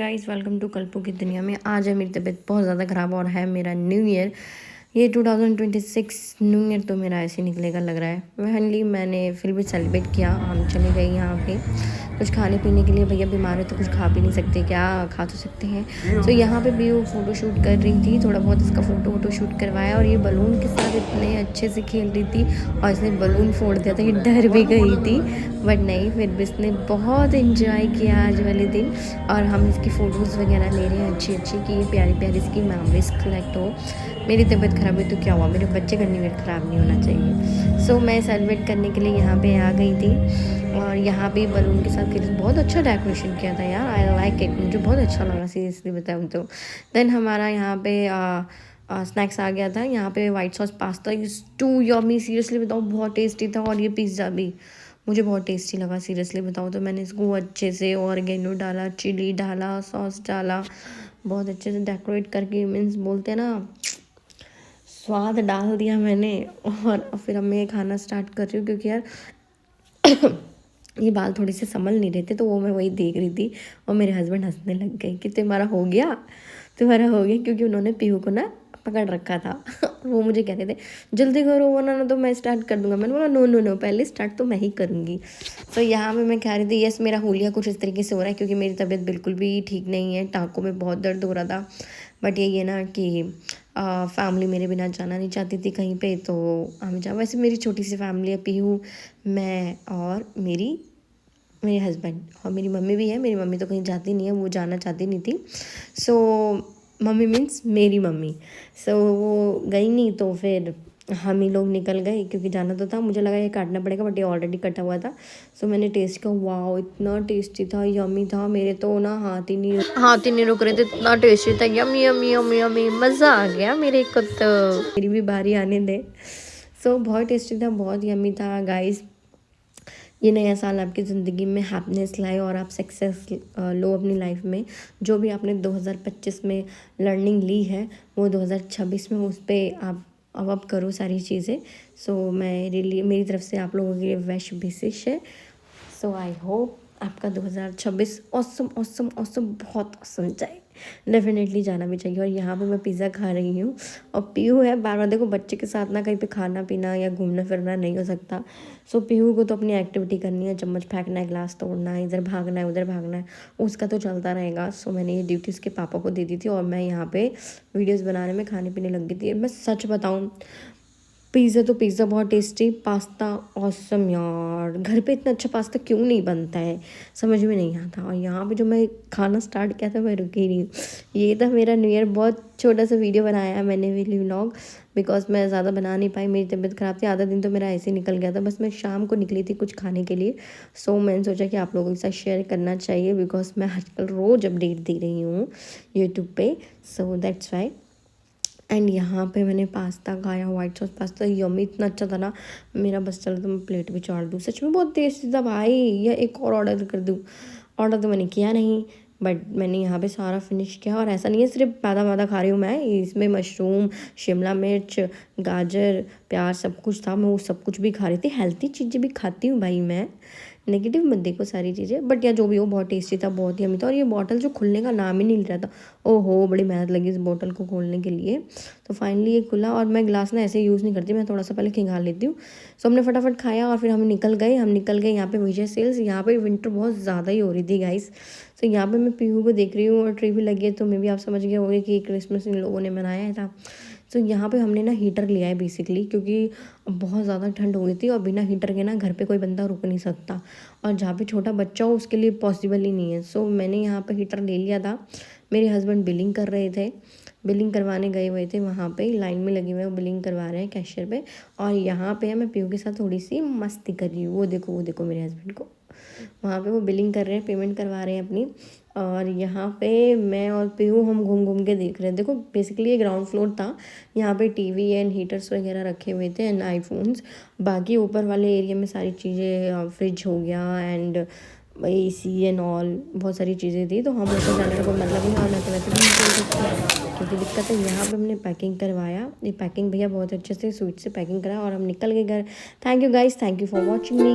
Guys, welcome to कल्पू की दुनिया में। आज है मेरी तबीयत बहुत ज़्यादा ख़राब और है मेरा न्यू ईयर। ये 2026 न्यू ईयर तो मेरा ऐसे निकलेगा लग रहा है। फाइनली मैंने फिर भी सेलिब्रेट किया। हम चले गए यहाँ पे कुछ खाने पीने के लिए। भैया बीमार है तो कुछ खा भी नहीं सकते, क्या खा तो सकते हैं। तो यहाँ पे भी वो फ़ोटो शूट कर रही थी, थोड़ा बहुत इसका फ़ोटो शूट करवाया। और ये बलून के साथ इतने अच्छे से खेल रही थी और इसने बलून फोड़ दिया था, ये डर भी गई थी। बट नहीं, फिर भी इसने बहुत इन्जॉय किया आज वाले दिन। और हम इसकी फ़ोटोज़ वगैरह ले रहे हैं अच्छी कि ये प्यारी प्यारी इसकी मेमोरीज कलेक्ट हो। मेरी तबीयत ख़राब है तो क्या हुआ, मेरे बच्चे का न्यू ईयर ख़राब नहीं होना चाहिए। सो मैं सेलिब्रेट करने के लिए यहाँ पे आ गई थी और यहाँ पे बलून के साथ बहुत अच्छा डेकोरेशन किया था यार। आई लाइक इट, मुझे बहुत अच्छा लगा सीरियसली बताऊँ तो। देन हमारा यहाँ पे स्नैक्स आ गया था। यहाँ पे white sauce pasta is too yummy, seriously बताऊँ बहुत टेस्टी था। और ये पिज़्ज़ा भी मुझे बहुत टेस्टी लगा सीरियसली बताऊँ तो। मैंने इसको अच्छे से ऑर्गेनो डाला, चिली डाला, सॉस डाला, बहुत अच्छे से डेकोरेट करके, मीन्स बोलते हैं ना, स्वाद डाल दिया मैंने। और फिर अब मैं खाना स्टार्ट कर रही हूँ क्योंकि यार ये बाल थोड़े से संभल नहीं रहे थे तो वो मैं वही देख रही थी। और मेरे हस्बैंड हंसने लग गए कि तुम्हारा हो गया, क्योंकि उन्होंने पीहू को ना पकड़ रखा था। वो मुझे कह रहे थे जल्दी करो वरना ना तो मैं स्टार्ट कर दूंगा। मैंने बोला नो, पहले स्टार्ट तो मैं ही करूँगी। तो यहाँ पे मैं कह रही थी यस, मेरा होलिया कुछ इस तरीके से हो रहा है क्योंकि मेरी तबीयत बिल्कुल भी ठीक नहीं है। टाँकों में बहुत दर्द हो रहा था। बट यही है ना कि फैमिली मेरे बिना जाना नहीं चाहती थी कहीं पे, तो हम जा। वैसे मेरी छोटी सी फैमिली है, पीहू, मैं और मेरे हस्बैंड और मेरी मम्मी भी है। मेरी मम्मी तो कहीं जाती नहीं है, वो जाना चाहती नहीं थी। सो मम्मी मीन्स मेरी मम्मी। सो वो गई नहीं तो फिर हम ही लोग निकल गए क्योंकि जाना तो था। मुझे लगा ये काटना पड़ेगा बट ये ऑलरेडी कटा हुआ था। सो मैंने टेस्ट किया, वाह इतना टेस्टी था, यमी था। मेरे तो ना हाथ ही नहीं रुक रहे थे, इतना टेस्टी था। यमी यमी यमी यमी, मज़ा आ गया मेरे को तो। मेरी भी बारी आने दे। सो बहुत टेस्टी था, बहुत यमी था गाइस। ये नया साल आपकी ज़िंदगी में हैप्पीनेस लाए और आप सक्सेस लो अपनी लाइफ में। जो भी आपने 2025 में लर्निंग ली है वो 2026 में उस पर आप अब करो सारी चीज़ें। सो मेरी तरफ से आप लोगों के लिए विश विशेष है। सो आई होप आपका 2026 ऑसम बहुत ऑसम जाए। डेफिनेटली जाना भी चाहिए। और यहाँ पे मैं पिज़्ज़ा खा रही हूँ और पीहू है बार बार। देखो बच्चे के साथ ना कहीं पे खाना पीना या घूमना फिरना नहीं हो सकता। सो पीहू को तो अपनी एक्टिविटी करनी है, चम्मच फेंकना है, ग्लास तोड़ना है, इधर भागना है उधर भागना है, उसका तो चलता रहेगा। सो मैंने ये ड्यूटी उसके पापा को दे दी थी और मैं यहाँ पे वीडियोज़ बनाने में खाने पीने लग गई थी। मैं सच बताऊँ, पिज़्ज़ा बहुत टेस्टी, पास्ता ऑसम यार। घर पे इतना अच्छा पास्ता क्यों नहीं बनता है समझ में नहीं आता। और यहाँ पे जो मैं खाना स्टार्ट किया था मैं रुकी नहीं। ये था मेरा न्यू ईयर। बहुत छोटा सा वीडियो बनाया है मैंने व्लॉग, बिकॉज मैं ज़्यादा बना नहीं पाई, मेरी तबीयत ख़राब थी। आधा दिन तो मेरा ऐसे निकल गया था। बस मैं शाम को निकली थी कुछ खाने के लिए। सो मैंने सोचा कि आप लोगों के साथ शेयर करना चाहिए बिकॉज मैं आजकल रोज़ अपडेट दे रही हूँ यूट्यूब पे। So that's why. एंड यहाँ पे मैंने पास्ता खाया, वाइट सॉस पास्ता, यम्मी, इतना अच्छा था ना। मेरा बस चला तो मैं प्लेट भी चाड़ दूँ, सच में बहुत टेस्टी था भाई। या एक और ऑर्डर कर दूँ? ऑर्डर तो मैंने किया नहीं बट मैंने यहाँ पे सारा फिनिश किया। और ऐसा नहीं है सिर्फ आधा खा रही हूँ मैं, इसमें मशरूम, शिमला मिर्च, गाजर, प्याज सब कुछ था। मैं वो सब कुछ भी खा रही थी। हेल्थी चीज़ें भी खाती हूँ भाई मैं, नेगेटिव मत देखो सारी चीज़ें। बट या जो भी हो बहुत टेस्टी था, बहुत ही यम्मी था। और ये बॉटल जो खुलने का नाम ही नहीं ले रहा था, ओहो बड़ी मेहनत लगी इस बॉटल को खोलने के लिए। तो फाइनली ये खुला। और मैं ग्लास ना ऐसे यूज़ नहीं करती, मैं थोड़ा सा पहले खिंगा लेती हूँ। सो हमने फटाफट खाया और फिर हम निकल गए यहाँ पे विजय सेल्स। यहाँ पे विंटर बहुत ज़्यादा ही हो रही थी गाइस। तो यहाँ पे मैं पीहू को देख रही हूँ और ट्री भी लगी है, तो मे भी आप समझ गए होंगे कि क्रिसमस इन लोगों ने मनाया था। तो यहाँ पे हमने ना हीटर लिया है बेसिकली क्योंकि बहुत ज़्यादा ठंड हो गई थी और बिना हीटर के ना घर पे कोई बंदा रुक नहीं सकता। और जहाँ पे छोटा बच्चा हो उसके लिए पॉसिबल ही नहीं है। सो मैंने यहाँ पे हीटर ले लिया था। मेरे हस्बैंड बिलिंग कर रहे थे, बिलिंग करवाने गए हुए थे, वहाँ पे लाइन में लगे हुए बिलिंग करवा रहे हैं कैशियर पे। और यहाँ पे मैं पीहू के साथ थोड़ी सी मस्ती कर रही हूँ। वो देखो मेरे हस्बैंड को, वहाँ पे वो बिलिंग कर रहे हैं, पेमेंट करवा रहे हैं अपनी। और यहाँ पे मैं और पीहू हम घूम घूम के देख रहे हैं। देखो बेसिकली ये ग्राउंड फ्लोर था, यहाँ पे टीवी एंड हीटर्स वगैरह रखे हुए थे एंड आईफोन्स। बाकी ऊपर वाले एरिया में सारी चीज़ें, फ्रिज हो गया एंड AC एंड ऑल, बहुत सारी चीज़ें थी। तो हम ऊपर जाने का कोई मतलब नहीं, और ना तो वैसे भी नहीं चल सकते क्योंकि दिक्कत है। यहाँ पे हमने पैकिंग करवाया, ये पैकिंग भैया बहुत अच्छे से स्वीट से पैकिंग कराया और हम निकल गए घर। Thank you guys, thank you for watching me.